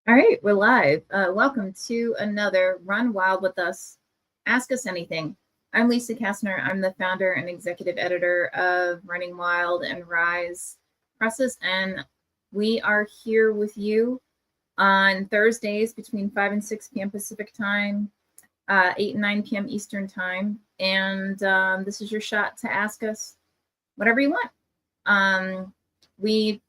All right, we're live. Welcome to another Run Wild with Us. Ask Us Anything. I'm Lisa Kastner. I'm the founder and executive editor of Running Wild and RIZE presses, and we are here with you on Thursdays between 5 and 6 p.m. Pacific time, 8 and 9 p.m. Eastern time. And this is your shot to ask us whatever you want. We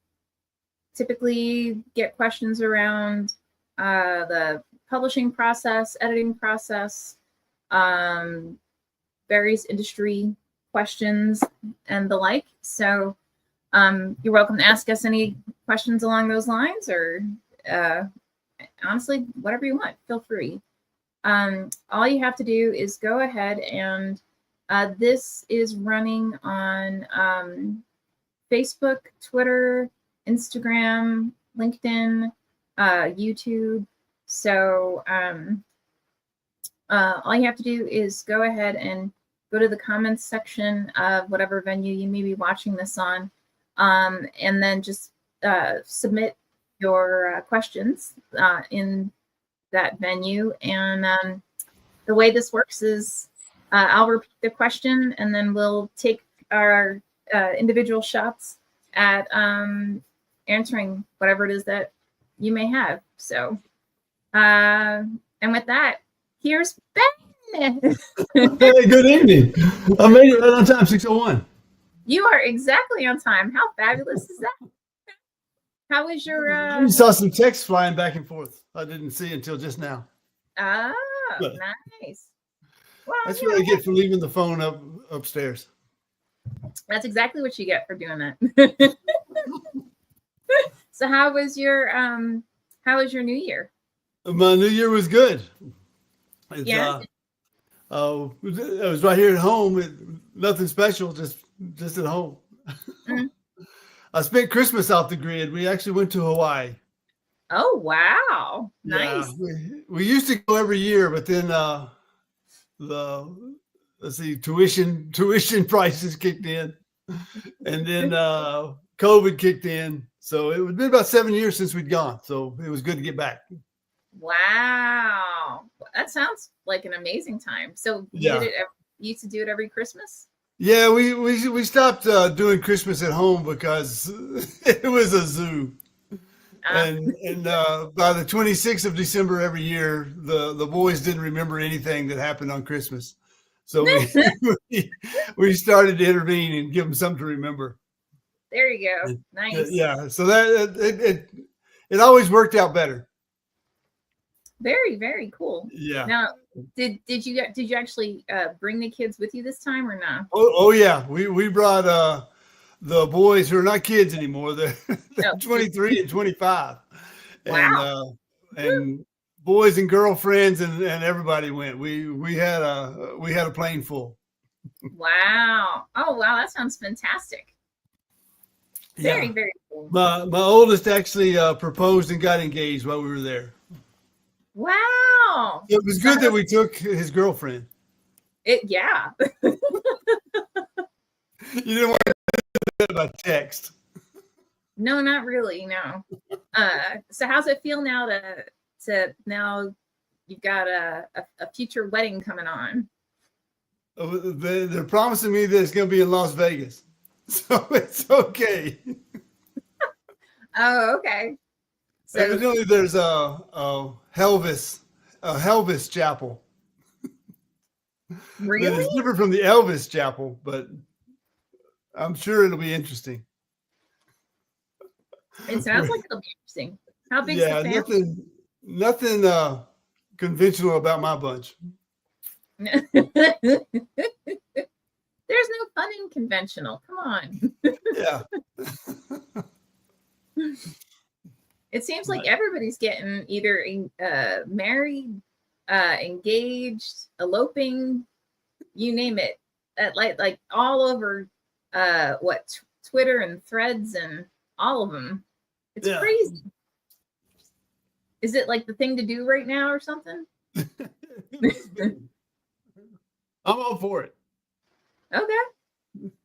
typically get questions around the publishing process, editing process, various industry questions, and the like. So you're welcome to ask us any questions along those lines, or honestly, whatever you want, feel free. All you have to do is go ahead and this is running on Facebook, Twitter, Instagram, LinkedIn, YouTube. So all you have to do is go ahead and go to the comments section of whatever venue you may be watching this on, and then just submit your questions in that venue. And the way this works is I'll repeat the question, and then we'll take our individual shots at answering whatever it is that you may have. So, and with that, here's Ben. Hey, good evening. I made it right on time, 6:01. You are exactly on time. How fabulous is that? How was your? I saw some texts flying back and forth. I didn't see until just now. Oh, But nice. Well, that's what I get for leaving the phone upstairs. That's exactly what you get for doing that. So how was your New Year? My New Year was good. It's, Yeah. I was right here at home. Nothing special, just at home. Mm-hmm. I spent Christmas off the grid. We actually went to Hawaii. Oh wow, nice. Yeah, we used to go every year, but then tuition prices kicked in, and then COVID kicked in. So it had been about 7 years since we'd gone. So it was good to get back. Wow, that sounds like an amazing time. So you did it. You used to do it every Christmas. Yeah, we stopped doing Christmas at home because it was a zoo. And by the 26th of December every year, the boys didn't remember anything that happened on Christmas. So we started to intervene and give them something to remember. There you go. Nice. Yeah. So that it always worked out better. Very, very cool. Yeah. Now, did you actually bring the kids with you this time or not? Oh yeah. We brought the boys who are not kids anymore. They're 23 and 25. Wow. And boys and girlfriends and everybody went. We had a plane full. Wow. Oh wow, that sounds fantastic. Very, very cool. My oldest actually proposed and got engaged while we were there. Wow. It was good that we took his girlfriend. Yeah. You didn't want to do that by text. No, not really. No. So how's it feel now to now you've got a future wedding coming on? They're promising me that it's going to be in Las Vegas, so it's okay. Oh, okay. So evidently, there's a Elvis chapel. Really? It's different from the Elvis chapel, but I'm sure it'll be interesting. It sounds like it'll be interesting. How big's the family? Nothing conventional about my bunch. There's no fun in conventional. Come on. Yeah. It seems like everybody's getting either married, engaged, eloping, you name it. Like all over Twitter and Threads and all of them. It's crazy. Is it like the thing to do right now or something? I'm all for it. Okay.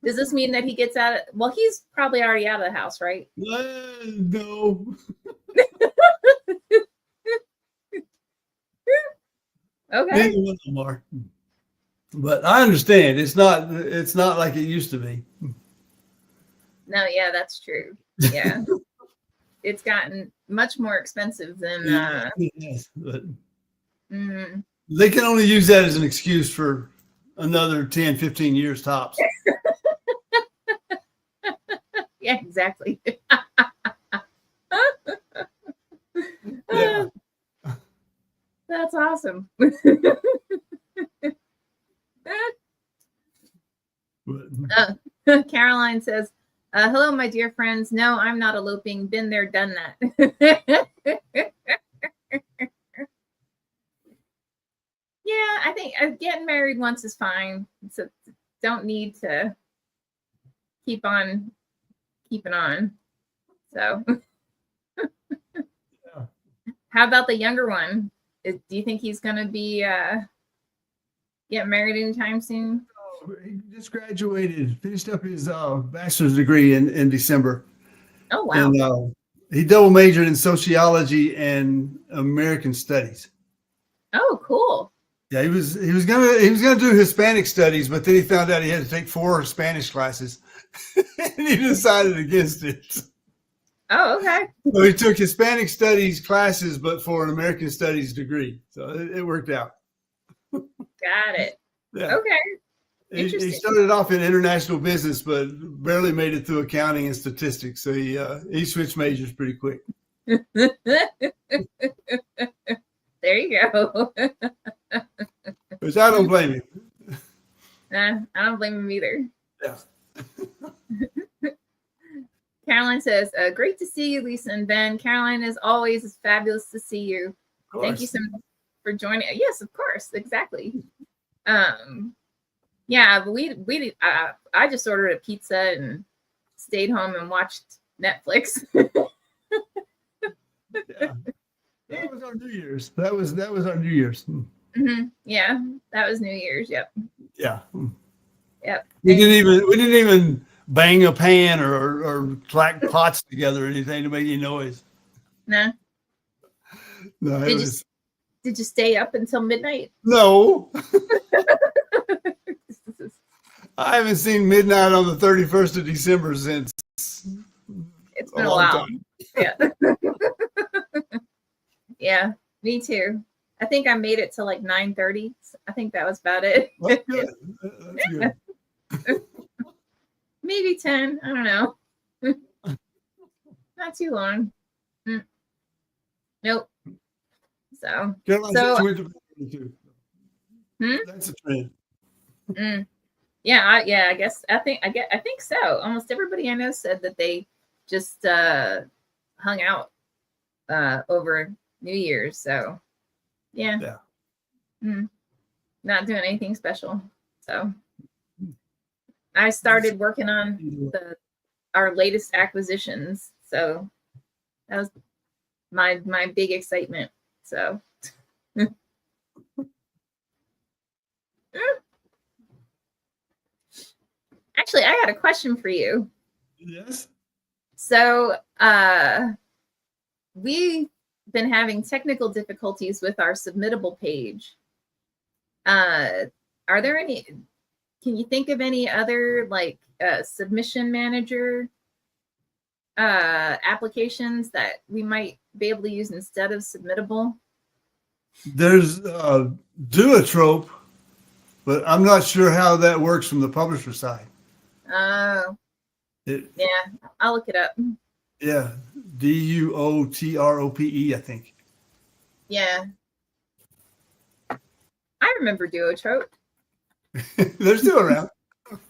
Does this mean that he gets out of, well, he's probably already out of the house, right? No. Okay. Neither one of them are. But I understand it's not like it used to be. No, yeah, that's true. Yeah. It's gotten much more expensive than Yes, but mm, they can only use that as an excuse for another 10, 15 years tops. yeah, exactly. Yeah. That's awesome. Caroline says, hello, my dear friends. No, I'm not eloping. Been there, done that. Yeah, I think getting married once is fine. So don't need to keep on keeping on. So Yeah. how about the younger one? Do you think he's going to be get married anytime soon? He just graduated, finished up his bachelor's degree in December. Oh, wow. And he double majored in sociology and American studies. Oh, cool. Yeah, he was gonna do Hispanic studies, but then he found out he had to take 4 Spanish classes, and he decided against it. Oh, okay. So he took Hispanic studies classes, but for an American studies degree. So it worked out. Got it. Yeah. Okay. He started off in international business, but barely made it through accounting and statistics. So he switched majors pretty quick. There you go. Which I don't blame him. Nah, I don't blame him either. Yeah. Caroline says, great to see you, Lisa and Ben. Caroline, as always, it's fabulous to see you. Thank you so much for joining. Yes, of course. Exactly. Yeah, but I just ordered a pizza and stayed home and watched Netflix. Yeah. That was our New Year's. That was our New Year's. Mm-hmm. Yeah, that was New Year's. Yep. Yeah. Yep. We didn't even bang a pan or clack pots together or anything to make any noise. No. No. Did you stay up until midnight? No. I haven't seen midnight on the 31st of December since it's been a while. Yeah. Yeah, me too. I think I made it to like 9:30. I think that was about it. That's good. That's good. Maybe 10. I don't know. Not too long. Nope. So that's a trend. Yeah, I guess I think so. Almost everybody I know said that they just hung out over New Year's. So yeah. Not doing anything special. So I started working on our latest acquisitions. So that was my big excitement. So actually, I got a question for you. Yes. So we've been having technical difficulties with our submittable page. Are there any, can you think of any other like submission manager applications that we might be able to use instead of submittable? There's Duotrope, but I'm not sure how that works from the publisher side. Oh, yeah, I'll look it up. Yeah, Duotrope, I think. Yeah, I remember Duotrope. They're still around.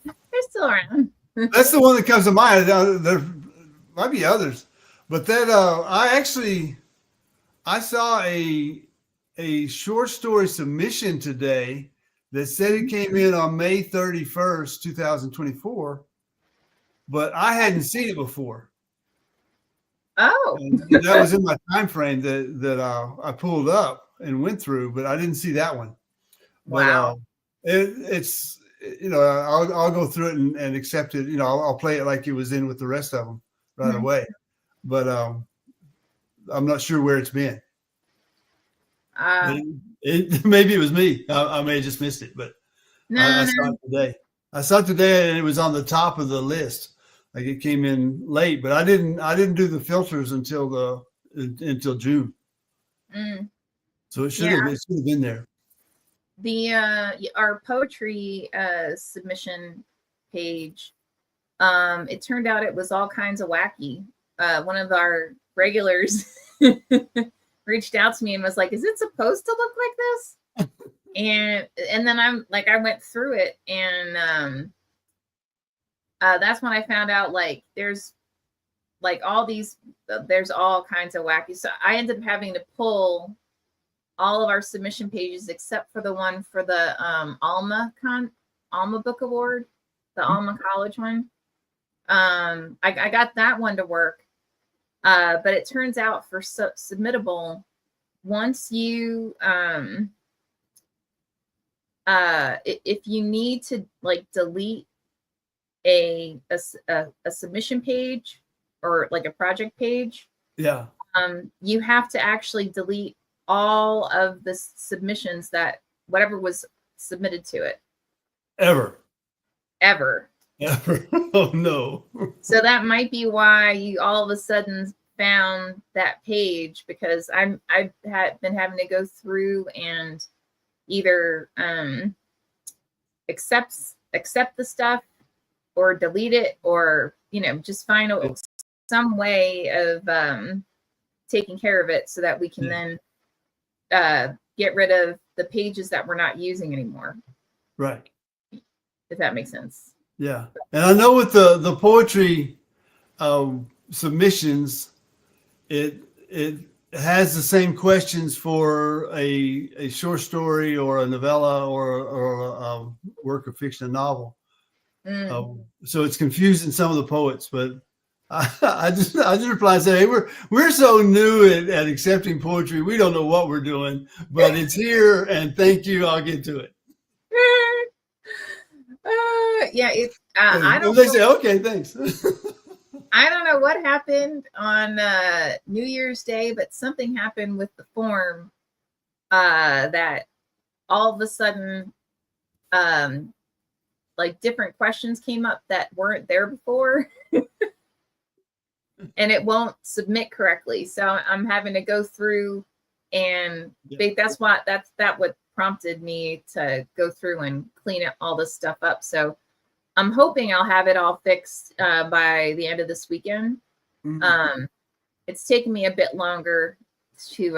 They're still around. That's the one that comes to mind. There might be others, but that I saw a short story submission today that said it came in on May 31st, 2024, but I hadn't seen it before. Oh, and that was in my time frame that I pulled up and went through, but I didn't see that one. Wow. But it's I'll go through it and accept it. I'll play it like it was in with the rest of them right away. But I'm not sure where it's been. Maybe it was me. I may have just missed it, but No, I no. saw it today. I saw it today, and it was on the top of the list. Like it came in late, but I didn't do the filters until June. So it should Yeah, have been there. our poetry submission page, it turned out it was all kinds of wacky. One of our regulars reached out to me and was like, "Is it supposed to look like this?" and then I went through it, and that's when I found out like there's like all these there's all kinds of wacky. So I ended up having to pull all of our submission pages except for the one for the Alma Book Award, the Alma College one. I got that one to work, but it turns out for submittable, once you if you need to like delete a submission page or like a project page, yeah, you have to actually delete all of the submissions that whatever was submitted to it ever. Oh no. So that might be why you all of a sudden found that page, because I've had been having to go through and either accept the stuff or delete it, or just find some way of taking care of it so that we can then get rid of the pages that we're not using anymore. Right. If that makes sense. Yeah. And I know with the poetry submissions, it has the same questions for a short story or a novella or a work of fiction, a novel. So it's confusing some of the poets, but I just reply and say, hey, we're so new at accepting poetry, we don't know what we're doing, but it's here, and thank you. I'll get to it. Yeah, I don't. They say, okay, thanks. I don't know what happened on New Year's Day, but something happened with the form that all of a sudden, like different questions came up that weren't there before. And it won't submit correctly. So I'm having to go through and that's what prompted me to go through and clean up all this stuff up. So I'm hoping I'll have it all fixed by the end of this weekend. It's taken me a bit longer to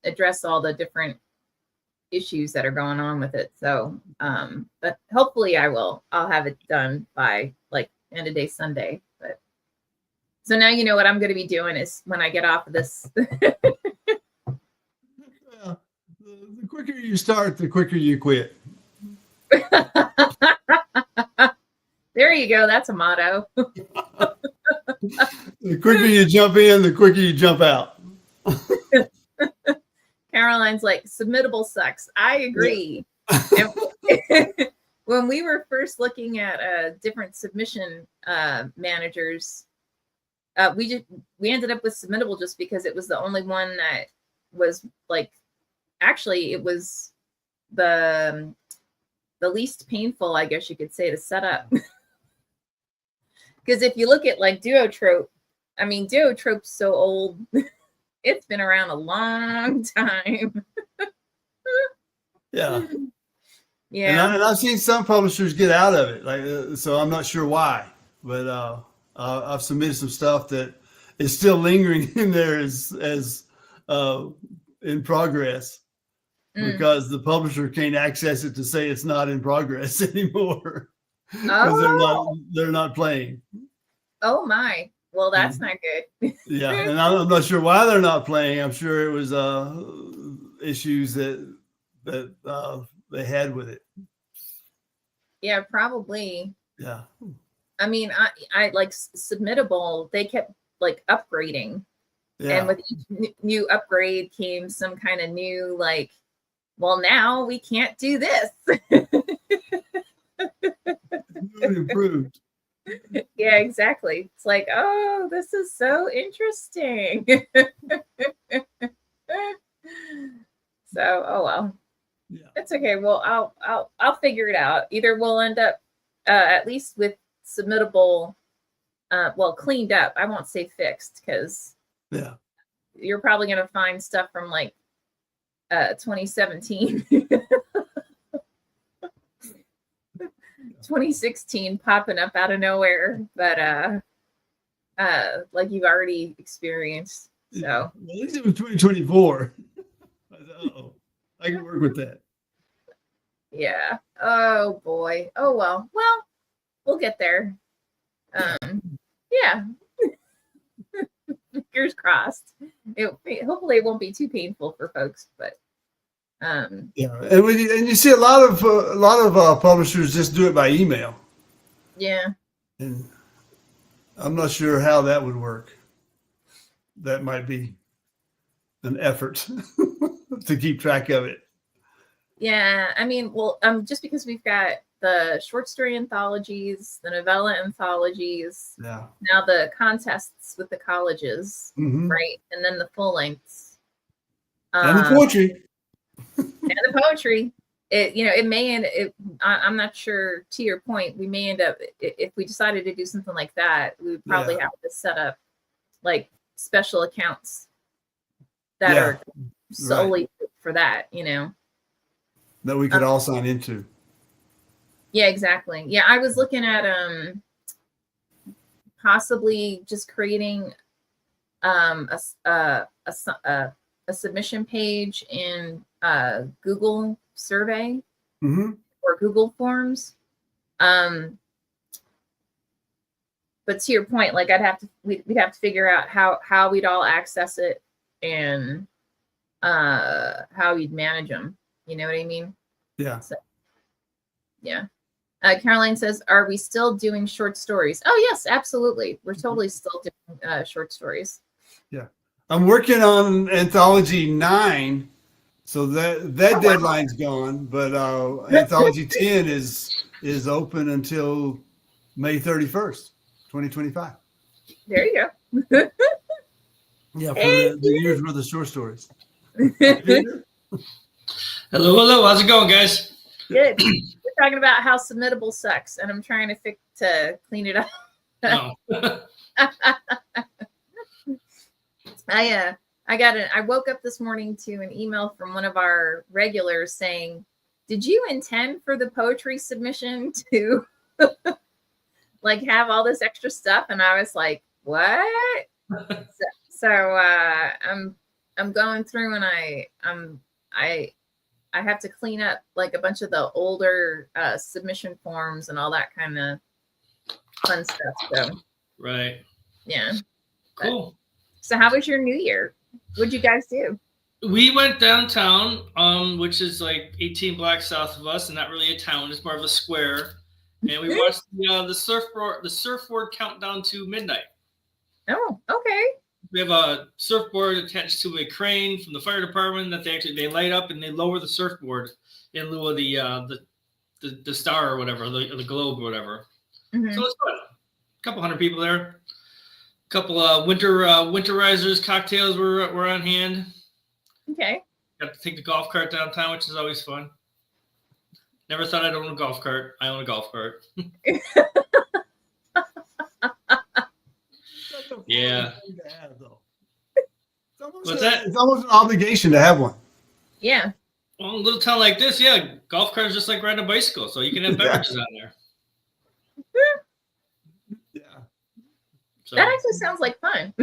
address all the different issues that are going on with it. So, but hopefully I'll have it done by like end of day Sunday. But so now you know what I'm going to be doing is when I get off of this. The quicker you start, the quicker you quit. There you go. That's a motto. The quicker you jump in, the quicker you jump out. Caroline's like, submittable sucks. I agree. Yeah. When we were first looking at different submission managers, we ended up with submittable just because it was the only one that was like, actually it was the least painful, I guess you could say, to set up. Because if you look at like Duotrope, I mean, Duotrope's so old. It's been around a long time. Yeah. Yeah. And I've seen some publishers get out of it. Like, so I'm not sure why, but I've submitted some stuff that is still lingering in there as in progress because the publisher can't access it to say it's not in progress anymore because they're not playing. Oh my. Well, that's not good. Yeah, and I'm not sure why they're not playing. I'm sure it was issues that they had with it. Yeah, probably. Yeah. I mean, I like submittable. They kept like upgrading, and with each new upgrade came some kind of new like, well, now we can't do this. It improved. Yeah, exactly. It's like, oh, this is so interesting. So, oh well. Yeah. It's okay. Well, I'll figure it out. Either we'll end up at least with submittable well, cleaned up. I won't say fixed because Yeah. you're probably going to find stuff from like 2017. 2016 popping up out of nowhere, but like you've already experienced. So Well, at least it was 2024. Uh-oh. I can work with that. yeah. Oh boy. Oh well. Well, we'll get there. Yeah. Fingers crossed. Hopefully it won't be too painful for folks, but yeah, and you see a lot of publishers just do it by email. Yeah. And I'm not sure how that would work. That might be an effort to keep track of it. Yeah, I mean, well, just because we've got the short story anthologies, the novella anthologies, Yeah. now the contests with the colleges, right, and then the full lengths, and the poetry, and the poetry. It may end. I'm not sure. To your point, we may end up if we decided to do something like that, we would probably have to set up like special accounts that are solely for that. That we could all sign into. Yeah, exactly. Yeah, I was looking at possibly just creating a submission page in Google Survey or Google Forms. But to your point, like we'd have to figure out how we'd all access it and how we'd manage them. You know what I mean? Yeah. So, yeah. Caroline says, are we still doing short stories? Oh, yes, absolutely. We're totally still doing short stories. Yeah. I'm working on anthology 9. So that deadline's gone, but anthology 10 is open until May 31st, 2025. There you go. Yeah, for the year's worth of short stories. Hello. How's it going, guys? Good. We're talking about how submittable sucks, and I'm trying to clean it up. Oh. I woke up this morning to an email from one of our regulars saying, did you intend for the poetry submission to like have all this extra stuff? And I was like, what? so I'm going through and I have to clean up like a bunch of the older submission forms and all that kind of fun stuff. So right. Yeah. Cool. So how was your New Year? What'd you guys do? We went downtown, which is like 18 blocks south of us, and not really a town; it's more of a square. And we watched the surfboard countdown to midnight. Oh, okay. We have a surfboard attached to a crane from the fire department that they light up and they lower the surfboard in lieu of the star or whatever, the globe or whatever. So it's fun. A couple hundred people there. A couple of winterizers, cocktails were on hand. Okay. Got to take the golf cart downtown, which is always fun. Never thought I'd own a golf cart. I own a golf cart. Yeah. It's almost an obligation to have one. Yeah. Well, a little town like this, yeah, golf cart is just like riding a bicycle, so you can have beverages on there. Yeah. So, that actually sounds like fun.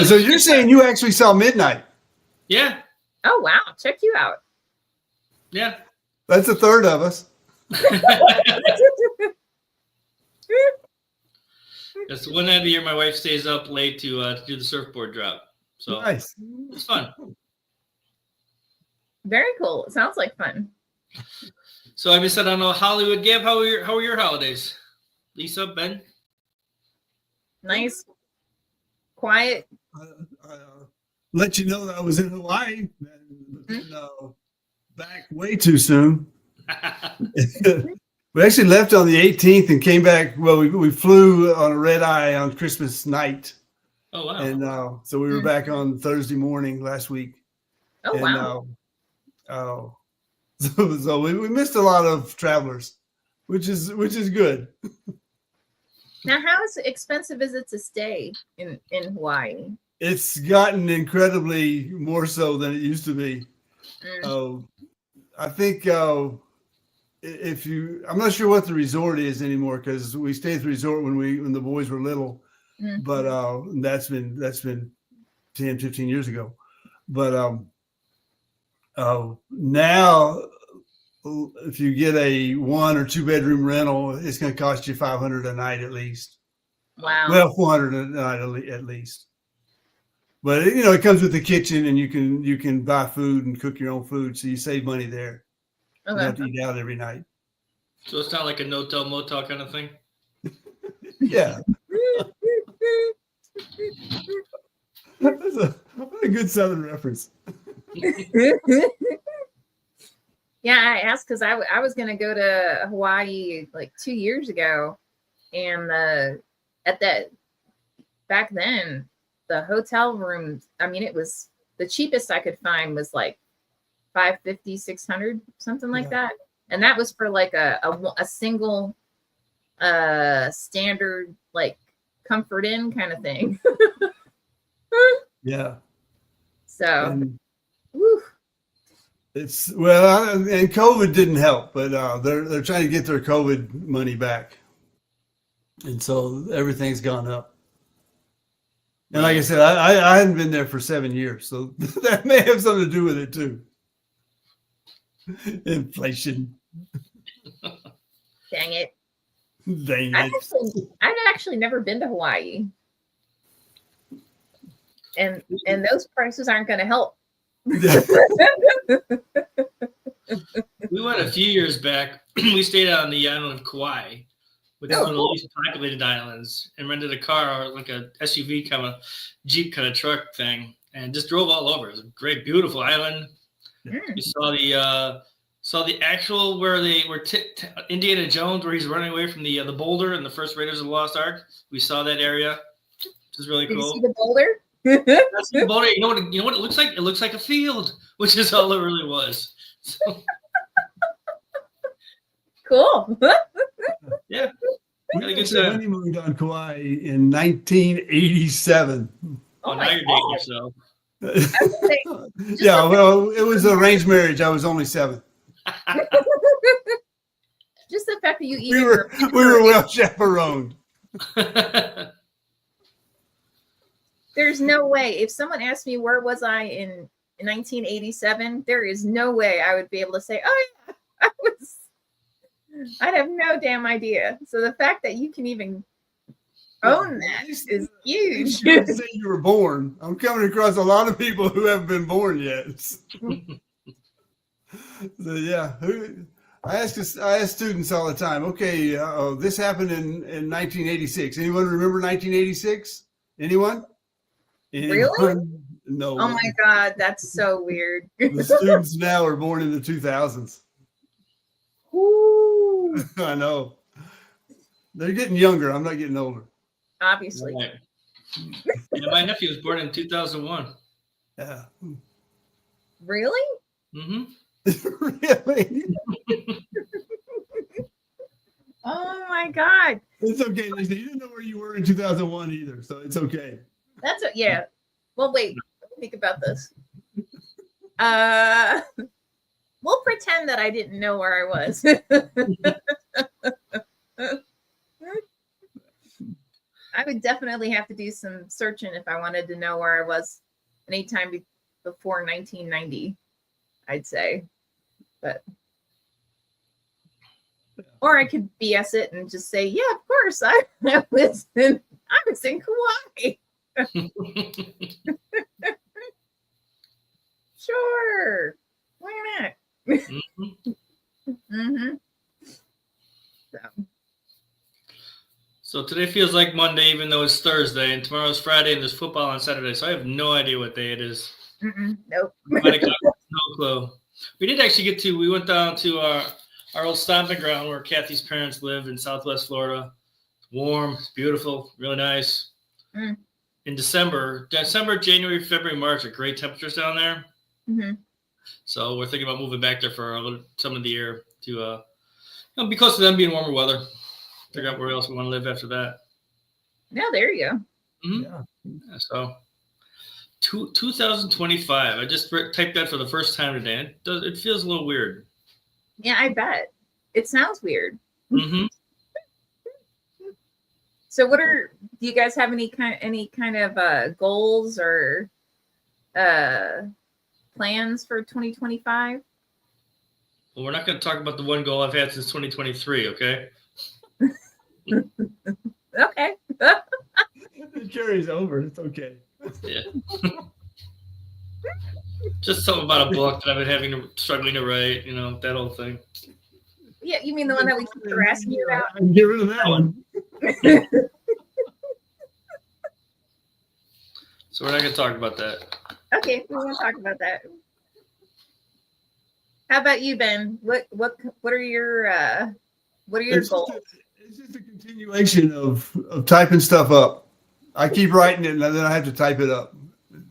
So you're saying you actually saw Midnight? Yeah. Oh wow! Check you out. Yeah. That's a third of us. That's one night of the year my wife stays up late to do the surfboard drop. So nice. It's fun. Very cool. It sounds like fun. So I said on Hollywood Gap, how were your holidays? Lisa, Ben? Nice. Quiet. Let you know that I was in Hawaii. Back way too soon. We actually left on the 18th and came back. Well, we flew on a red eye on Christmas night. Oh, wow. And so we were back on Thursday morning last week. Oh, And, wow. So we missed a lot of travelers, which is good. Now, how expensive is it to stay in Hawaii? It's gotten incredibly more so than it used to be. I think I'm not sure what the resort is anymore because we stayed at the resort when the boys were little, but that's been 10, 15 years ago. But now if you get a 1 or 2 bedroom rental, it's going to cost you $500 a night at least. Wow. Well, $400 a night at least. But it comes with the kitchen, and you can buy food and cook your own food, so you save money there. Okay. You don't have to eat out every night. So it's not like a no-tell motel kind of thing. Yeah. That's a good Southern reference. Yeah, I asked because I was going to go to Hawaii like 2 years ago, and back then the hotel rooms, I mean, it was the cheapest I could find was like $550, $600, something like that, and that was for like a single standard like Comfort Inn kind of thing. Yeah. So. It's and COVID didn't help, but they're trying to get their COVID money back, and so everything's gone up. And like I said, I hadn't been there for 7 years, so that may have something to do with it too. Inflation. Dang it! Dang it! I've actually never been to Hawaii, and those prices aren't going to help. We went a few years back. We stayed on the island of Kauai, which is one of the least populated islands, and rented a car, like a SUV kind of Jeep kind of truck thing, and just drove all over. It was a great, beautiful island. We saw the actual where they were Indiana Jones, where he's running away from the boulder in the first Raiders of the Lost Ark. We saw that area, which is really cool. Did you see the boulder? That's the boulder. You know what it looks like? It looks like a field, which is all it really was. So, cool. Yeah. We honeymooned on Kauai in 1987. Oh, now you're dating yourself. Yeah, well, it was an arranged marriage. I was only 7. Just the fact that you we were well chaperoned. There's no way. If someone asked me where was I in 1987, there is no way I would be able to say, oh yeah, I'd have no damn idea. So the fact that you can even own that is huge. You say you were born. I'm coming across a lot of people who haven't been born yet. So yeah, I ask students all the time. Okay, this happened in 1986. Anyone remember 1986? Anyone? Really? No. Oh my God, that's so weird. The students now are born in the 2000s. Ooh. I know. They're getting younger. I'm not getting older. Obviously. Right. Yeah, my nephew was born in 2001. Yeah. Really? Mm-hmm. Really? Oh my God. It's okay. You didn't know where you were in 2001 either, so it's okay. Yeah. Well, wait. Let me think about this. We'll pretend that I didn't know where I was. I would definitely have to do some searching if I wanted to know where I was anytime before 1990, I'd say. But or I could BS it and just say, yeah, of course, I was in Kauai. Sure. Why not? Mm-hmm. So today feels like Monday, even though it's Thursday, and tomorrow's Friday, and there's football on Saturday. So I have no idea what day it is. Nope. No clue. We did actually we went down to our our old stomping ground where Kathy's parents live in Southwest Florida. It's warm, it's beautiful, really nice. Mm. In December, January, February, March are great temperatures down there. Mm-hmm. So we're thinking about moving back there for some of the year to be close to them being warmer weather. Figure out where else we want to live after that. Yeah, there you go. Mm-hmm. Yeah. So 2025. I just typed that for the first time today. It feels a little weird. Yeah, I bet. It sounds weird. Mm-hmm. So do you guys have any kind of goals or plans for 2025? Well, we're not going to talk about the one goal I've had since 2023, okay? Okay. It carries over. It's okay. Yeah. Just something about a book that I've been struggling to write, that whole thing. Yeah, you mean the one that we keep harassing you about? I can get rid of that one. So we're not going to talk about that. Okay, we won't talk about that. How about you, Ben? What are your goals? It's just a continuation of typing stuff up. I keep writing it and then I have to type it up.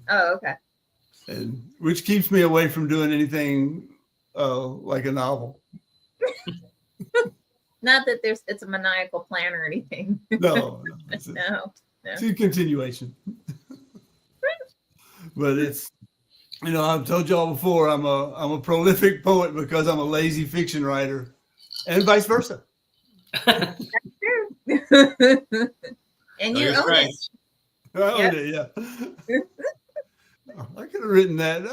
Oh, okay. And which keeps me away from doing anything like a novel. Not that it's a maniacal plan or anything. No. No. It's a continuation. But it's, I've told y'all before, I'm a prolific poet because I'm a lazy fiction writer, and vice versa. That's true. And you own it. I own it, yeah. I could have written that.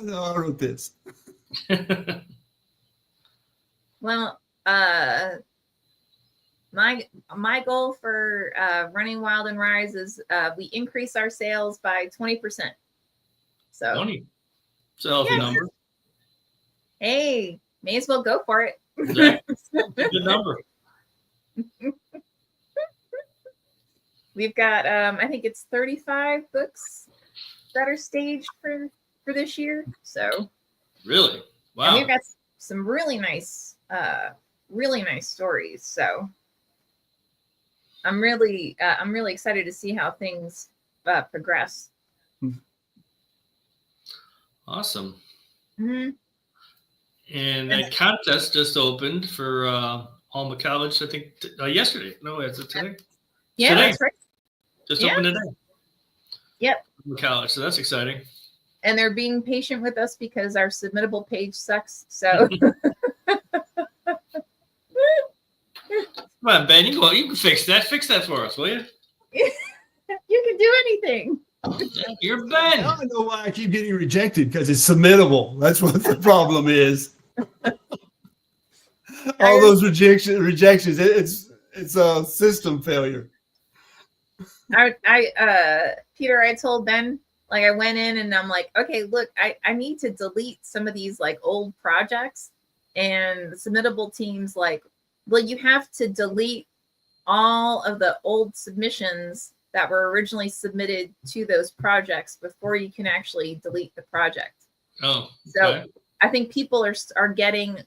No, I wrote this. Well, my goal for Running Wild and RIZE is we increase our sales by 20%. So 20. It's a healthy number. Hey, may as well go for it. Exactly. Good number. We've got I think it's 35 books that are staged for this year. So really, wow. And we've got some really nice stories. So I'm really excited to see how things progress. Awesome. Mm-hmm. And that contest just opened for Alma College, I think yesterday. No, is it today? Yeah, today. That's right. Just opened today. Yep. Alma College, so that's exciting. And they're being patient with us because our submittable page sucks. So come on, Ben, you can fix that. Fix that for us, will you? You can do anything. You're Ben. Now I know why I keep getting rejected, because it's submittable. That's what the problem is. All those rejections. It's a system failure. Peter, I told Ben, like, I went in and I'm like, okay, look, I need to delete some of these like old projects, and the submittable teams like, well, you have to delete all of the old submissions that were originally submitted to those projects before you can actually delete the project. Oh, okay. So I think people are getting,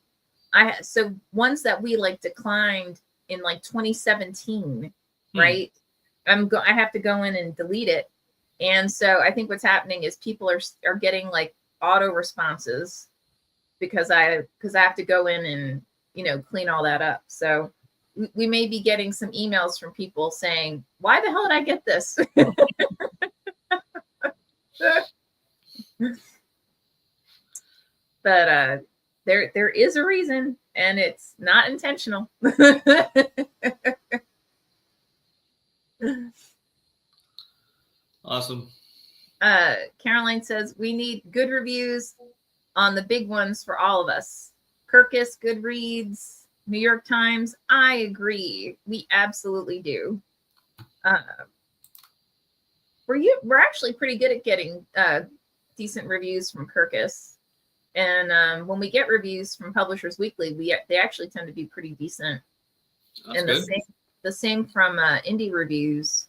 so ones that we like declined in like 2017, right? I have to go in and delete it. And so I think what's happening is people are getting like auto responses because I have to go in and, clean all that up. So we may be getting some emails from people saying, why the hell did I get this? But there is a reason, and it's not intentional. Awesome. Caroline says we need good reviews on the big ones for all of us. Kirkus, Goodreads, New York Times. I agree. We absolutely do. We're actually pretty good at getting decent reviews from Kirkus, and when we get reviews from Publishers Weekly, they actually tend to be pretty decent. That's and good. the same from Indie Reviews.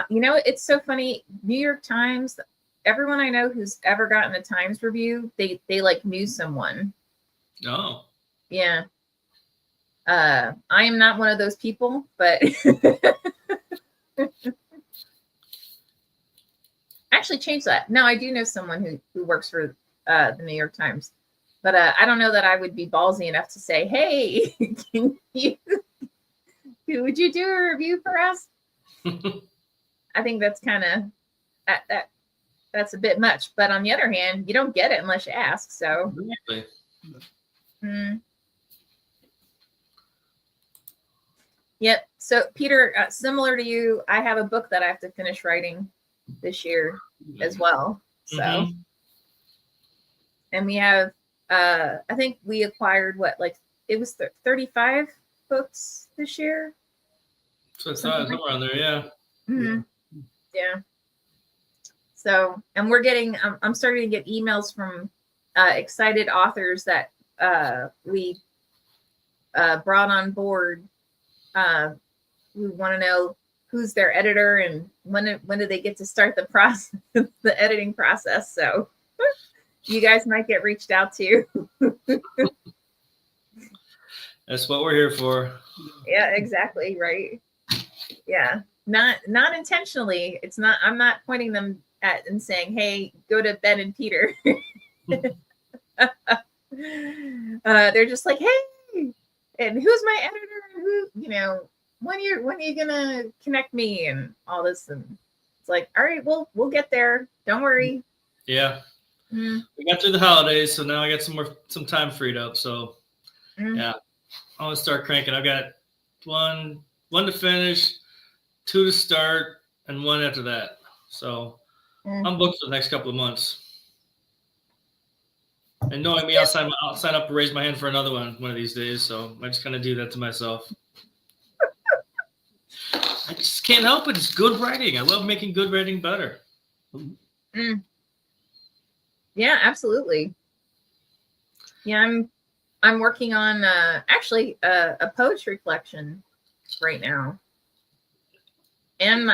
It's so funny. New York Times everyone I know who's ever gotten a Times review, they like knew someone. Oh. Yeah. I am not one of those people, but actually change that. No, I do know someone who works for the New York Times, but I don't know that I would be ballsy enough to say, hey, would you do a review for us? I think that's kind of that's a bit much. But on the other hand, you don't get it unless you ask. So. Exactly. Yep. So Peter, similar to you, I have a book that I have to finish writing this year as well. So, and we have, I think we acquired it was 35 books this year. So it's somewhere around there, yeah. Mm-hmm. Yeah. So, and we're getting, I'm starting to get emails from excited authors that we brought on board. We want to know who's their editor and when do they get to start the process, the editing process. So you guys might get reached out to. That's what we're here for. Yeah, exactly. Right. Yeah. Not intentionally. It's not, I'm not pointing them at and saying, hey, go to Ben and Peter. They're just like, hey, and who's my editor? Who, when are you gonna connect me and all this? And it's like, all right, we'll get there. Don't worry. Yeah. We got through the holidays, so now I got some time freed up. So yeah, I'm gonna start cranking. I've got one to finish, 2 to start, and 1 after that. So I'm booked for the next couple of months. And knowing me, I'll sign up to raise my hand for another one of these days. So I just kind of do that to myself. I just can't help it. It's good writing. I love making good writing better. Yeah, absolutely. Yeah, I'm working on actually a poetry collection right now. And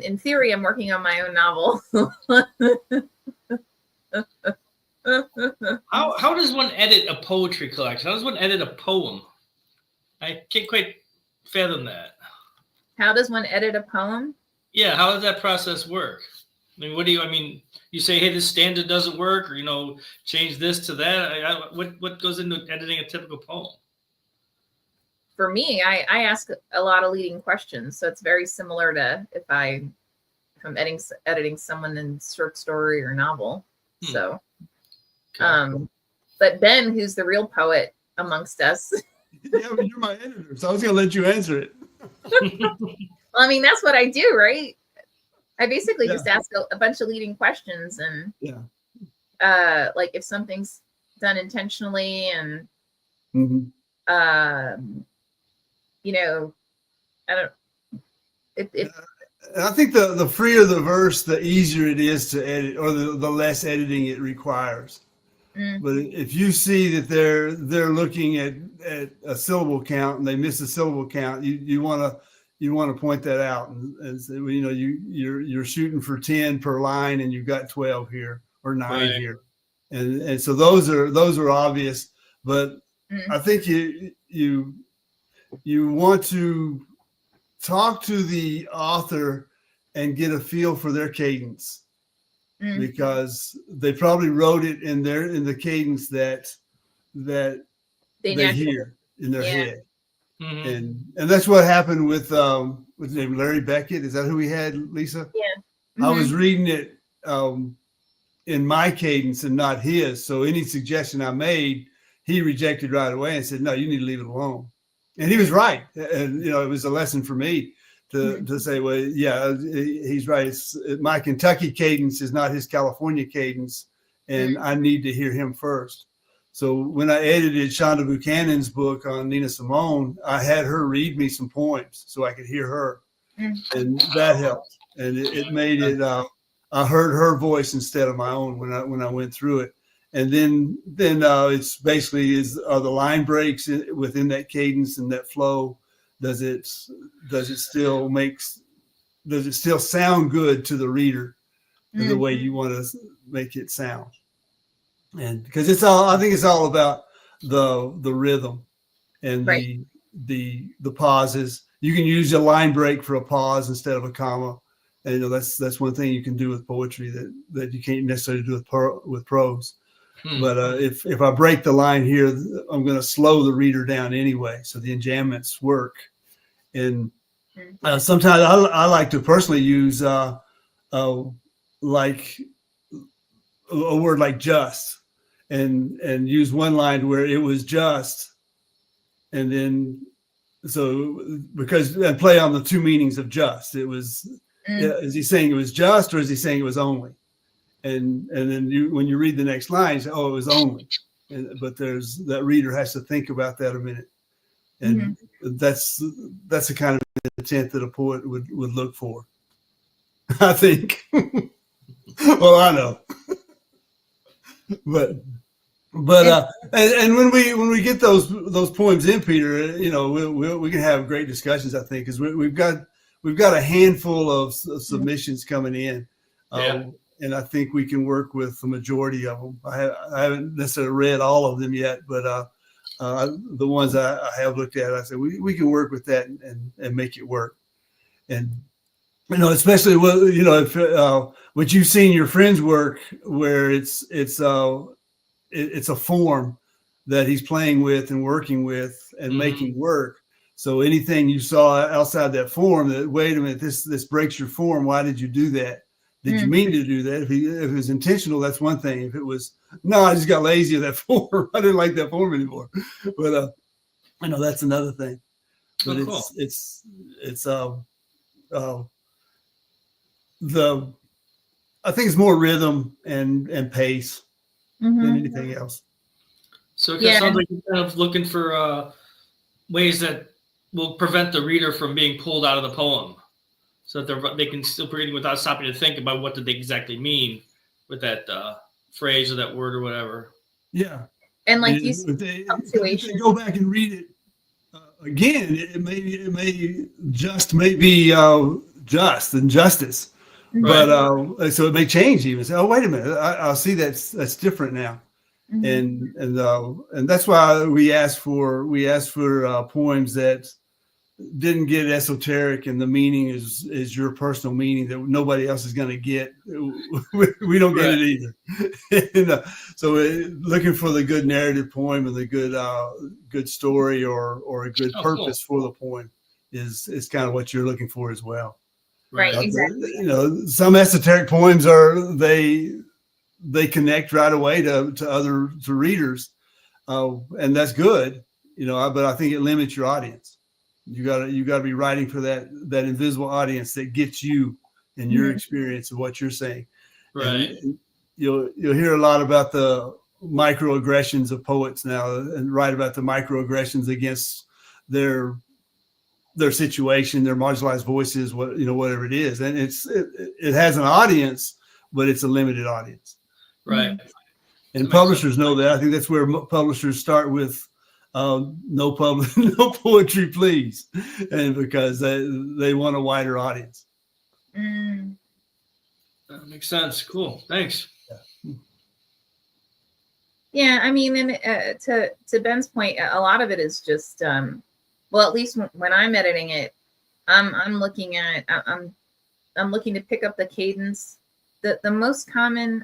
in theory, I'm working on my own novel. How does one edit a poetry collection? How does one edit a poem? I can't quite fathom that. How does one edit a poem? Yeah, how does that process work? I mean, you say, hey, this stanza doesn't work, or, change this to that. What goes into editing a typical poem? For me, I ask a lot of leading questions. So it's very similar to if I'm editing someone in short story or novel. So, okay. But Ben, who's the real poet amongst us. Yeah, but you're my editor, so I was going to let you answer it. Well, I mean, that's what I do, right? I basically just ask a bunch of leading questions and like if something's done intentionally and I think the freer the verse, the easier it is to edit, or the less editing it requires. But if you see that they're looking at a syllable count and they miss a syllable count, you want to point that out and say, well, you're shooting for 10 per line and you've got 12 here or 9 here, and so those are obvious. But I think you want to talk to the author and get a feel for their cadence. Because they probably wrote it in the cadence that they hear in their head, and that's what happened with what's his name, Larry Beckett. Is that who we had, Lisa? Yeah. I was reading it in my cadence and not his, so any suggestion I made, he rejected right away and said, "No, you need to leave it alone." And he was right, and it was a lesson for me. To say, well, yeah, he's right. My Kentucky cadence is not his California cadence, and I need to hear him first. So when I edited Shonda Buchanan's book on Nina Simone, I had her read me some poems so I could hear her, and that helped. And it made it. I heard her voice instead of my own when I went through it. And then it's basically are the line breaks within that cadence and that flow. Does it still sound good to the reader? the way you want to make it sound. And because I think it's all about the rhythm and the pauses. You can use a line break for a pause instead of a comma. And that's one thing you can do with poetry that you can't necessarily do with prose. But if I break the line here, I'm going to slow the reader down anyway, so the enjambments work. And sometimes I like to personally use like a word like just, and use one line where it was just, and then and play on the two meanings of just. It was is he saying it was just, or is he saying it was only? And then when you read the next line, you say, oh, it was only. But that reader has to think about that a minute. And that's the kind of intent that a poet would look for, I think. Well, I know. But and when we get those poems in, Peter, we can have great discussions, I think, because we've got a handful of submissions coming in. And I think we can work with the majority of them. I haven't necessarily read all of them yet, but the ones I have looked at, I said we can work with that and make it work. And especially if what you've seen your friends' work, where it's a form that he's playing with and working with and making work. So anything you saw outside that form, that wait a minute, this breaks your form. Why did you do that? Did you mean to do that? If it was intentional, that's one thing. If it was, no, I just got lazy at that form. I didn't like that form anymore. But that's another thing. But cool. I think it's more rhythm and pace than anything else. So it sounds like you're kind of looking for ways that will prevent the reader from being pulled out of the poem, so that they can still read without stopping to think about what did they exactly mean with that phrase or that word or whatever. Yeah. And like you said, if they go back and read it again, it may just be just and justice. Right. But so it may change even. Say, oh, wait a minute, I'll see that's different now. And that's why we asked for poems that didn't get esoteric, and the meaning is your personal meaning that nobody else is going to get. We don't get it either. And, so looking for the good narrative poem and the good story or a good purpose for the poem is kind of what you're looking for as well. Right. Exactly. Some esoteric poems they connect right away to readers, and that's good. But I think it limits your audience. You got to be writing for that invisible audience that gets you and your experience of what you're saying. Right. And you'll hear a lot about the microaggressions of poets now, and write about the microaggressions against their situation, their marginalized voices, whatever it is, and it has an audience, but it's a limited audience. Right. And publishers know that. I think that's where publishers start with. No poetry, please, and because they want a wider audience. That makes sense. Cool. Thanks. Yeah, I mean, and to Ben's point, a lot of it is just, well, at least when I'm editing it, I'm looking to pick up the cadence. The most common,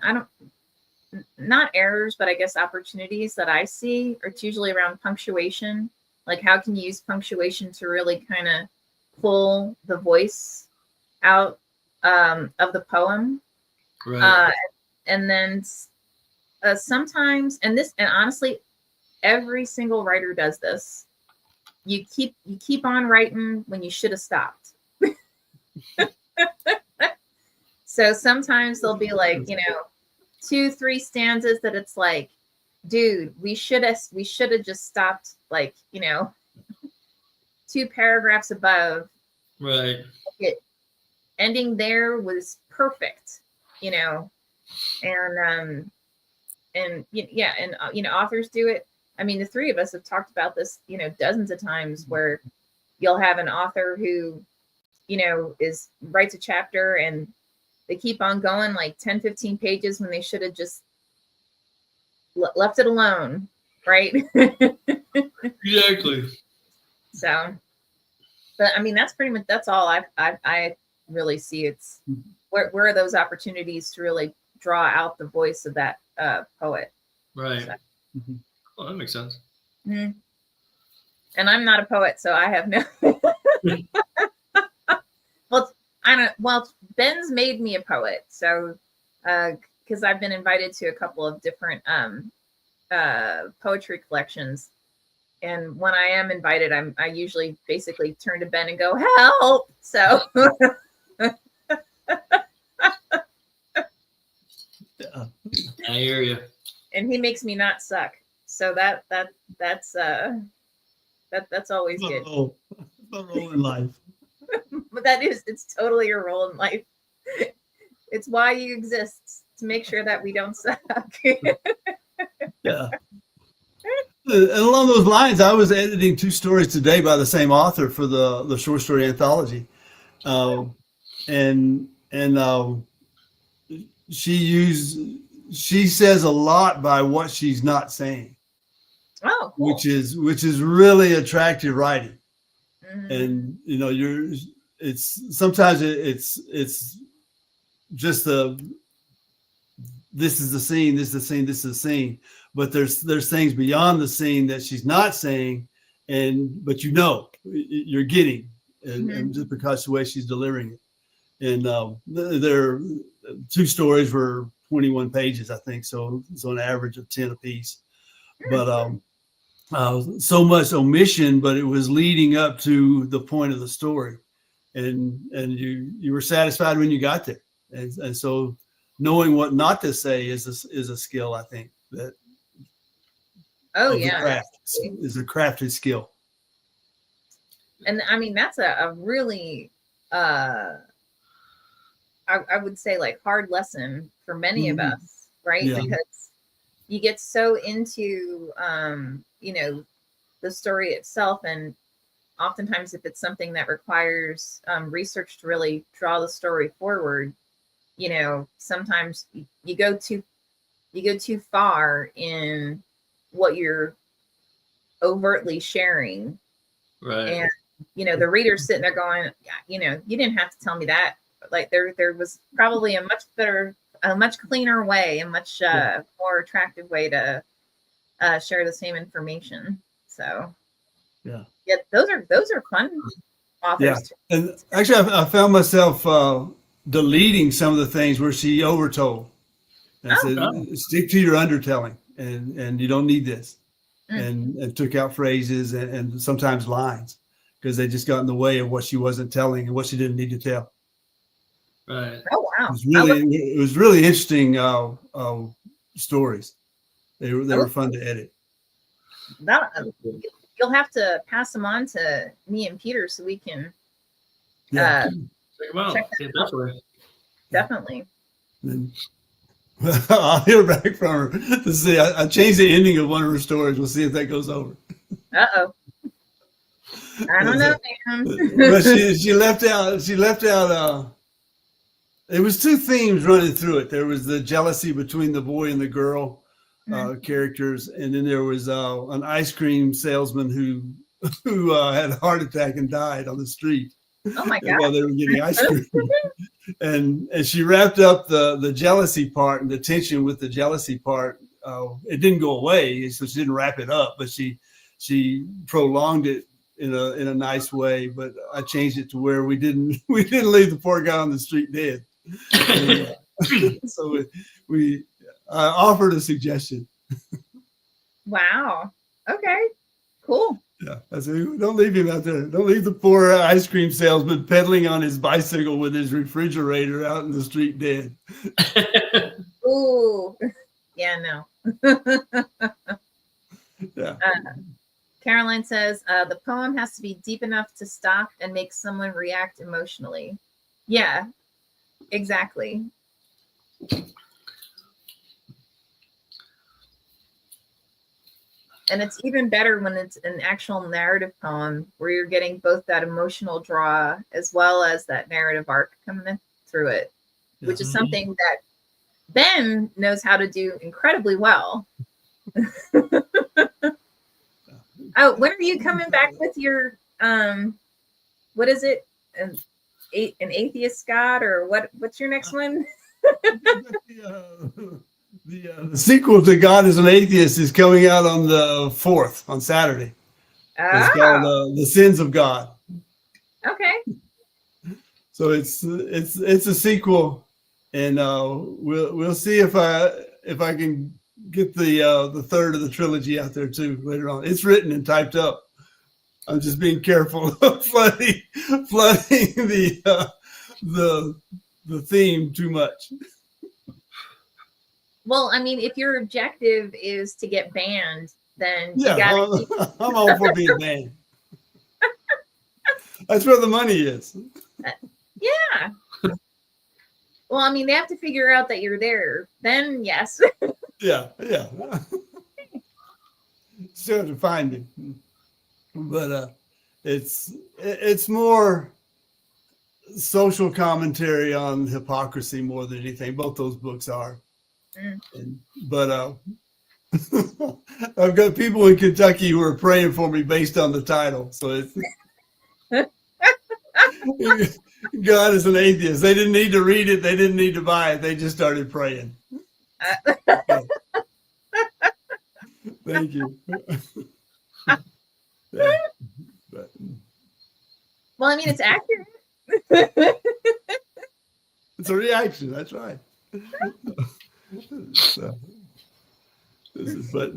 not errors, but I guess opportunities that I see are usually around punctuation. Like, how can you use punctuation to really kind of pull the voice out of the poem? Right. And then sometimes, and honestly, every single writer does this. You keep on writing when you should have stopped. So sometimes they'll be like, 2-3 stanzas that it's like, dude, we should have just stopped, like, 2 paragraphs above. Right. Ending there was perfect, and authors do it. I mean, the 3 of us have talked about this, dozens of times, where you'll have an author who, writes a chapter and they keep on going like 10, 15 pages when they should have just left it alone, right? Exactly. So, but I mean, that's all I really see. It's where are those opportunities to really draw out the voice of that poet. Right. So. Mhm. Oh, that makes sense. Mm-hmm. And I'm not a poet, so I have no. Well, Ben's made me a poet, so because I've been invited to a couple of different poetry collections, and when I am invited, I usually basically turn to Ben and go, help. So I hear you. And he makes me not suck, so that's always good. Oh, the role in life. But it's totally a role in life. It's why you exist, to make sure that we don't suck. Yeah. And along those lines, I was editing 2 stories today by the same author for the short story anthology, and she says a lot by what she's not saying. Oh, cool. which is really attractive writing. Mm-hmm. And it's sometimes it's just this is the scene, this is the scene, this is the scene, but there's things beyond the scene that she's not saying, but you're getting, and just because the way she's delivering it. And their 2 stories were 21 pages, I think, so it's on average of 10 apiece. But so much omission, but it was leading up to the point of the story, and you were satisfied when you got there, and so knowing what not to say is a skill, I think, that is a crafted skill. And I mean, that's a really I would say like hard lesson for many of us, right? Yeah. Because you get so into the story itself, and oftentimes if it's something that requires research to really draw the story forward, sometimes you go too far in what you're overtly sharing, right? And the reader's sitting there going, you didn't have to tell me that. Like there was probably a much cleaner way, a much more attractive way to share the same information. So yeah, those are fun authors. Yeah, and actually, I found myself deleting some of the things where she overtold. And I said, stick to your undertelling, and you don't need this, and took out phrases and sometimes lines because they just got in the way of what she wasn't telling and what she didn't need to tell. Right. Oh wow! It was really interesting stories. They were fun to edit. You'll have to pass them on to me and Peter so we can check them out. Definitely. I'll hear back from her to see. I changed the ending of one of her stories. We'll see if that goes over. Uh-oh. I don't know, man. But she left out. It was 2 themes running through it. There was the jealousy between the boy and the girl characters, and then there was an ice cream salesman who had a heart attack and died on the street. Oh my God! While they were getting ice cream, and she wrapped up the jealousy part and the tension with the jealousy part. It didn't go away, so she didn't wrap it up, but she prolonged it in a nice way. But I changed it to where we didn't leave the poor guy on the street dead. So we offered a suggestion. Wow. Okay. Cool. Yeah, I said, don't leave him out there. Don't leave the poor ice cream salesman pedaling on his bicycle with his refrigerator out in the street dead. Ooh. Yeah, no. Yeah. Caroline says, the poem has to be deep enough to stop and make someone react emotionally. Yeah, exactly. And it's even better when it's an actual narrative poem where you're getting both that emotional draw as well as that narrative arc coming through it. which is something that Ben knows how to do incredibly well. Oh, when are you coming back with your what is it? An atheist God, or what's your next one? The sequel to God is an Atheist is coming out on the 4th, on Saturday. It's called The Sins of God. Okay. So it's a sequel, and we'll see if I can get the third of the trilogy out there too later on. It's written and typed up. I'm just being careful of flooding the theme too much. Well, I mean, if your objective is to get banned, then yeah, you gotta I'm all for being banned. That's where the money is. Yeah. Well, I mean, they have to figure out that you're there. Then yes. Yeah. Still have to find me. But it's more social commentary on hypocrisy more than anything. Both those books are. But I've got people in Kentucky who are praying for me based on the title. So it's God is an atheist. They didn't need to read it. They didn't need to buy it. They just started praying. Thank you. Yeah. Well, I mean, it's accurate. It's a reaction. That's right. So, but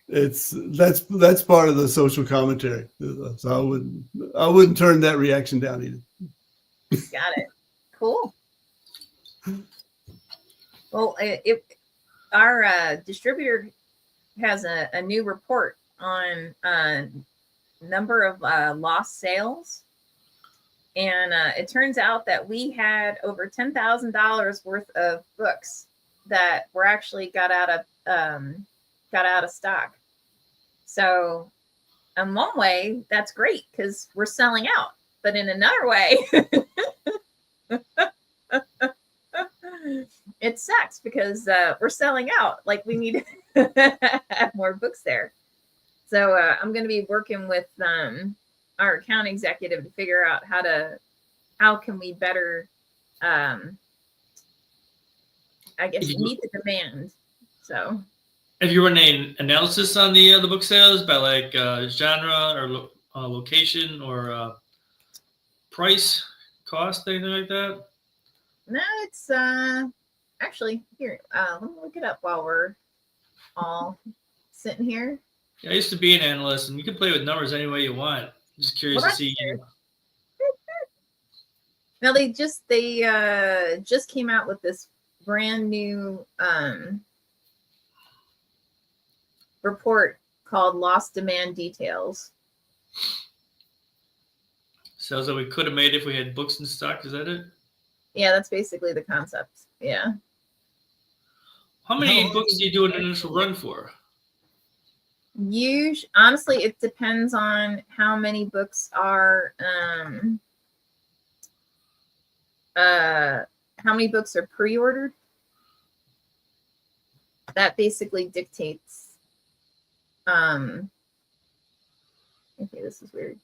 that's part of the social commentary. So I wouldn't turn that reaction down either. Got it. Cool. Well, if our distributor has a new report on number of lost sales, and it turns out that we had over $10,000 worth of books that were actually got out of stock. So in one way, that's great because we're selling out. But in another way, it sucks because we're selling out. Like we need to have more books there. So I'm going to be working with our account executive to figure out how can we better, I guess, meet the demand. So, have you run an analysis on the book sales by like genre or location or price, cost, anything like that? No, it's actually here. Let me look it up while we're all sitting here. Yeah, I used to be an analyst, and you can play with numbers any way you want. I'm just curious to see. Now they just came out with this brand new report called Lost Demand Details. Sales that we could have made if we had books in stock. Is that it? Yeah, that's basically the concept. Yeah. How many books do you do an initial run for? Honestly, it depends on how many books are pre-ordered. That basically dictates. Okay, this is weird.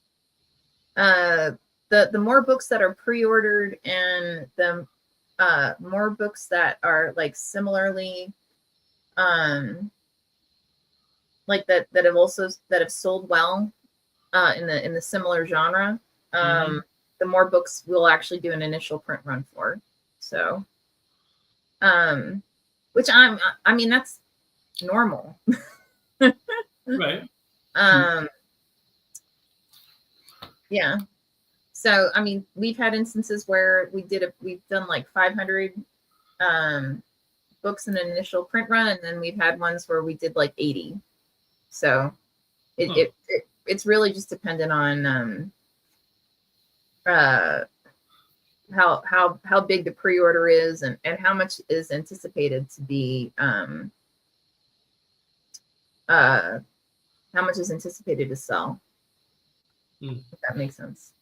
The more books that are pre-ordered and the more books that are like similarly like that have sold well in the similar genre, the more books we'll actually do an initial print run for. So which I mean that's normal. Right. Yeah. So I mean, we've had instances where we've done like 500 books in an initial print run, and then we've had ones where we did like 80. So it's really just dependent on how big the pre-order is and how much is anticipated to be how much is anticipated to sell. If that makes sense.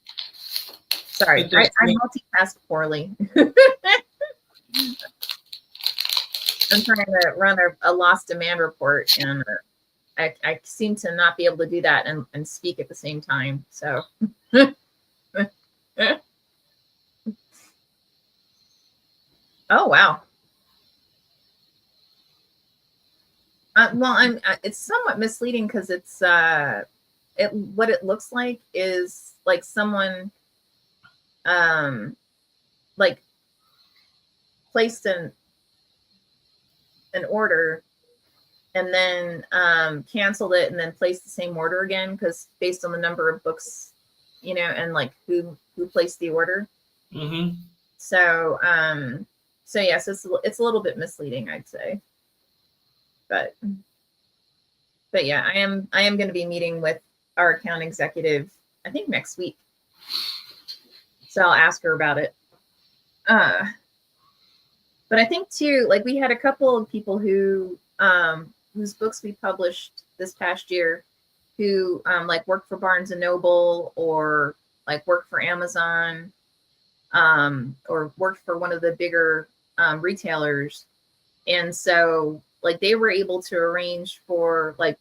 Sorry, I multitask poorly. I'm trying to run a lost demand report, and I seem to not be able to do that and speak at the same time. So. Oh, wow. Well, it's somewhat misleading because it's what it looks like is like someone like placed an order and then canceled it and then placed the same order again, because based on the number of books, and like who placed the order. Mm-hmm. So yes, it's a little bit misleading, I'd say. But yeah, I am going to be meeting with our account executive, I think next week. So I'll ask her about it. But I think too, like we had a couple of people who whose books we published this past year who like worked for Barnes and Noble or like worked for Amazon or worked for one of the bigger retailers. And so like they were able to arrange for like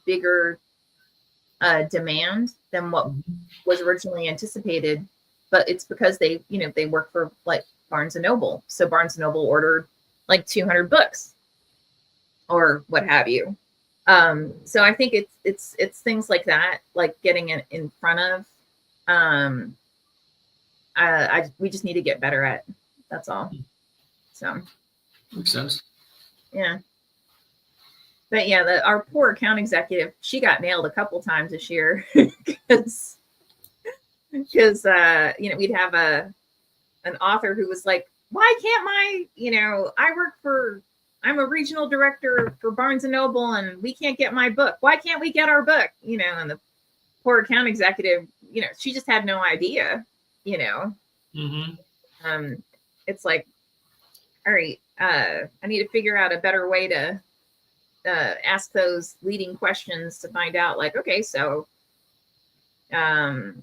bigger demand than what was originally anticipated. But it's because they work for like Barnes and Noble. So Barnes and Noble ordered like 200 books or what have you. So I think it's things like that, like getting it in front of. We just need to get better at. That's all. So makes sense. Yeah. But yeah, our poor account executive, she got nailed a couple times this year because we'd have an author who was like, why can't I'm a regional director for Barnes and Noble and we can't get my book. Why can't we get our book? And the poor account executive, she just had no idea, Mm-hmm. It's like, all right, I need to figure out a better way to ask those leading questions to find out, like, okay, so do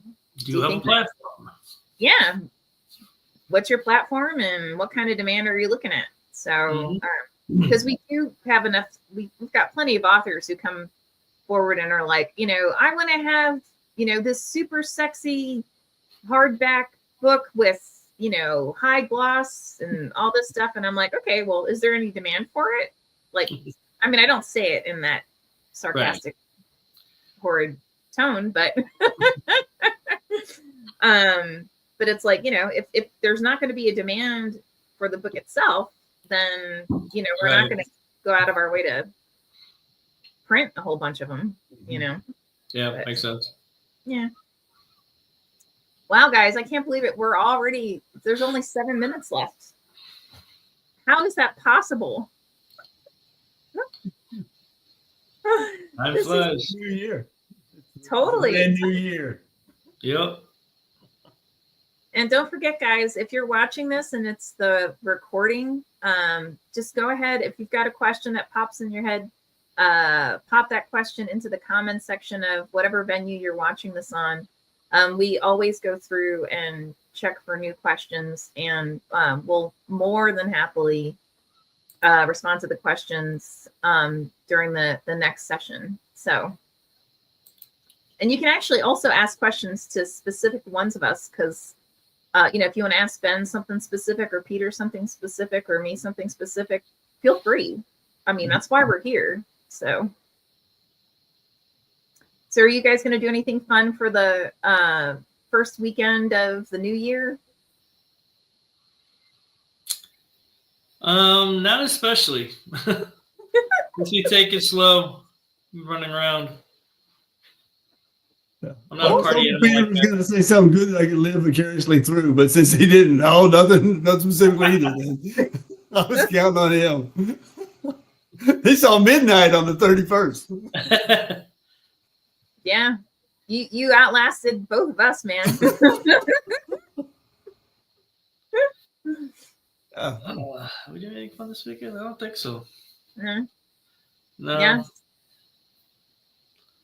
you have a platform? Yeah. What's your platform and what kind of demand are you looking at? So, because we do have enough, we've got plenty of authors who come forward and are like, I want to have, this super sexy hardback book with, high gloss and all this stuff. And I'm like, okay, well, is there any demand for it? Like, I mean, I don't say it in that sarcastic, horrid tone, but but it's like, if there's not going to be a demand for the book itself, then, we're not going to go out of our way to print a whole bunch of them, Yeah, but, makes sense. Yeah. Wow, guys, I can't believe it. There's only 7 minutes left. How is that possible? Time flies. New year. Totally. And New Year. Yep. And don't forget, guys, if you're watching this and it's the recording, just go ahead. If you've got a question that pops in your head, pop that question into the comments section of whatever venue you're watching this on. We always go through and check for new questions, and we'll more than happily respond to the questions during the next session. So, and you can actually also ask questions to specific ones of us, because if you want to ask Ben something specific or Peter something specific or me something specific, feel free. I mean, that's why we're here. So are you guys going to do anything fun for the first weekend of the new year? Not especially. If you take it slow, running around. I'm not a party animal. Peter was going to say something good that I could live vicariously through, but since he didn't, nothing specifically either. Then I was counting on him. He saw midnight on the 31st. Yeah, you outlasted both of us, man. Are we doing anything fun this weekend? I don't think so. No. Yeah.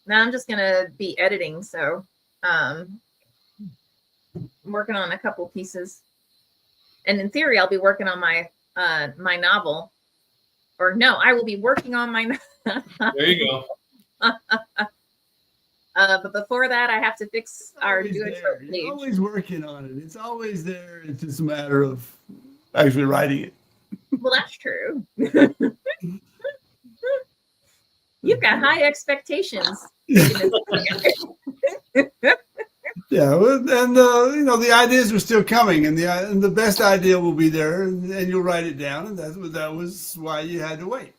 No, I'm just gonna be editing, so I'm working on a couple pieces, and in theory, I'll be working on my my novel. Or no, I will be working on my There you go. but before that, I have to fix our Always do a there. trope You're page. always working on it. It's always there. It's just a matter of actually writing it. Well, that's true. You've got high expectations. Yeah, well, and the ideas are still coming, and the best idea will be there, and you'll write it down, and that was why you had to wait.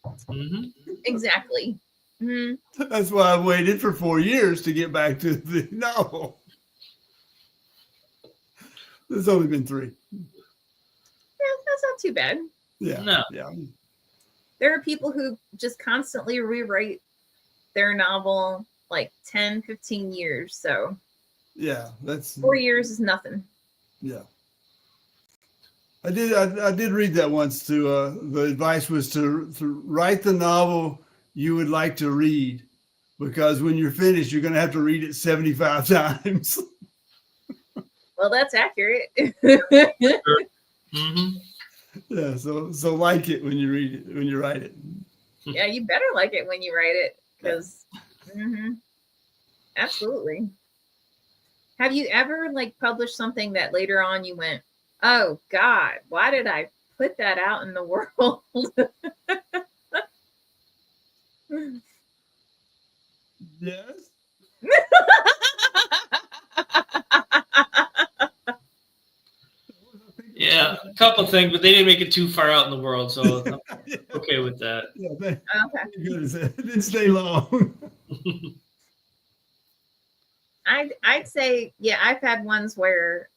Mm-hmm. Exactly. Mm. That's why I waited for 4 years to get back to the novel. There's only been 3. Yeah, that's not too bad. Yeah, No. yeah. There are people who just constantly rewrite their novel like 10, 15 years. So Yeah, that's 4 years is nothing. yeah. I did read that once too. The advice was to write the novel you would like to read, because when you're finished, you're going to have to read it 75 times. Well, that's accurate. Mm-hmm. Yeah, so like it when you read it, when you write it. Yeah, you better like it when you write it, because absolutely. Have you ever like published something that later on you went, oh God, why did I put that out in the world? Yes. Yeah, a couple things, but they didn't make it too far out in the world, so I'm okay with that. Yeah, Okay. it didn't stay long. I'd say, yeah, I've had ones where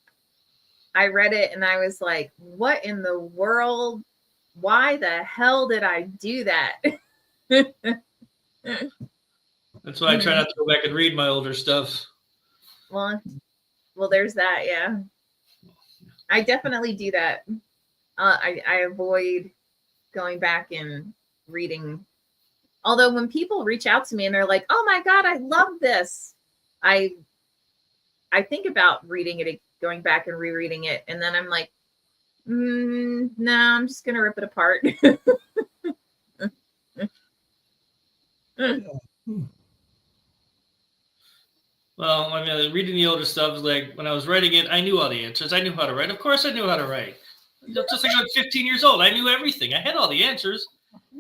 I read it and I was like, what in the world? Why the hell did I do that? That's why I try not to go back and read my older stuff. Well, there's that. Yeah, I definitely do that. I avoid going back and reading. Although when people reach out to me and they're like, "Oh my God, I love this," I think about reading it, going back and rereading it, and then I'm like, no, I'm just gonna rip it apart. Well, I mean, reading the older stuff is like when I was writing it, I knew all the answers. I knew how to write. Of course, I knew how to write. Just like I was 15 years old, I knew everything. I had all the answers.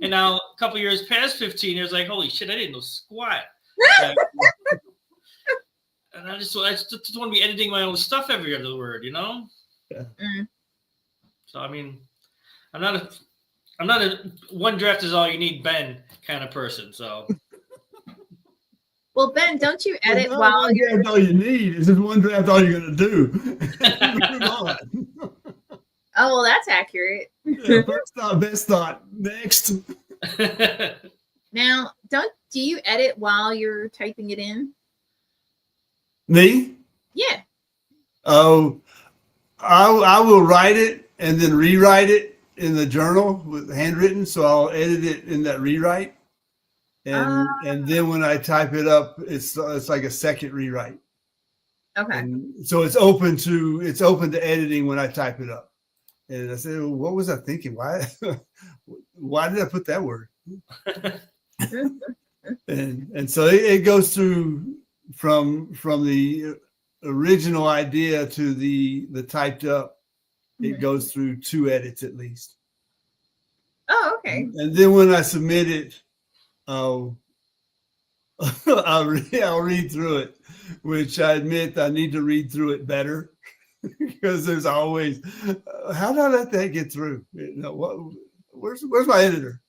And now, a couple years past 15 years, like, holy shit, I didn't know squat. And I just want to be editing my own stuff every other word, you know? Yeah. So, I mean, I'm not a one draft is all you need, Ben kind of person. So. Well, Ben, don't you edit Well, while you're? draft all you need. It's just one draft all you're going to do. Move on. Oh, well, that's accurate. Yeah, first thought, best thought. Next. Now, do you edit while you're typing it in? Me? Yeah. Oh, I will write it and then rewrite it in the journal with handwritten. So I'll edit it in that rewrite, and then when I type it up, it's like a second rewrite. Okay. And so it's open to editing when I type it up. And I said, well, what was I thinking? Why did I put that word? and so it goes through from the original idea to the typed up. It goes through 2 edits at least. Oh, okay. And then when I submit it, I'll read through it, which I admit I need to read through it better. Because there's always, how did I let that get through? You know, where's my editor?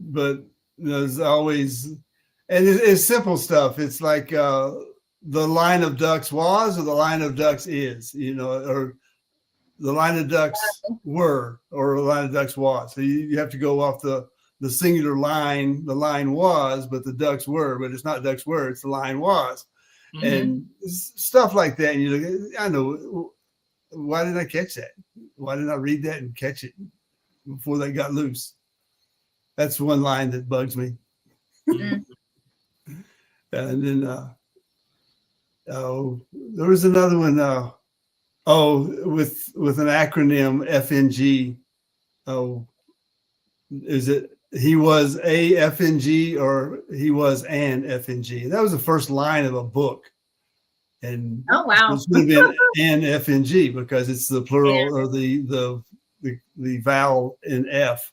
But there's always, and it's simple stuff. It's like the line of ducks was, or the line of ducks is, or the line of ducks were, or the line of ducks was. So you have to go off the singular line. The line was, but the ducks were, but it's not ducks were, it's the line was. Mm-hmm. And stuff like that. And you look, I know, why didn't I catch that? Why didn't I read that and catch it before they got loose? That's one line that bugs me. And then Oh, there was another one. With an acronym FNG. Oh, is it he was a FNG or he was an FNG? That was the first line of a book. And Oh, wow. it should have been an FNG because it's the plural or the vowel in F.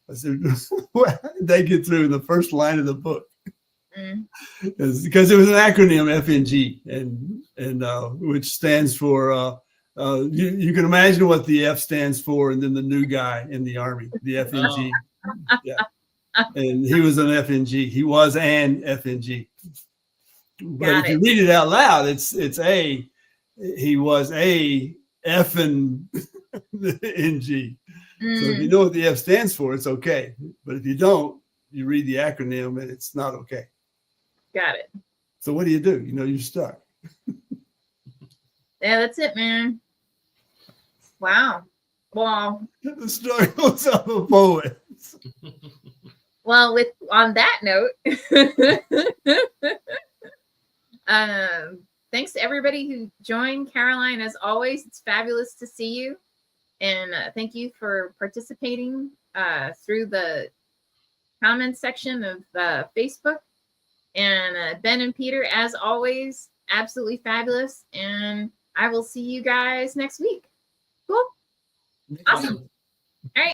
I said, they get through in the first line of the book. Because it was an acronym FNG and which stands for you can imagine what the F stands for, and then the new guy in the Army, the FNG. Yeah. And he was an FNG. He was an FNG. But if you read it out loud, it's he was a effing NG. So if you know what the F stands for, it's okay. But if you don't, you read the acronym and it's not okay. Got it. So what do? You're stuck. Yeah, that's it, man. Wow. Well, the struggles of a poet. Well, on that note, thanks to everybody who joined. Caroline, as always, it's fabulous to see you. And thank you for participating through the comments section of Facebook. And Ben and Peter, as always, absolutely fabulous. And I will see you guys next week. Cool. Awesome. All right.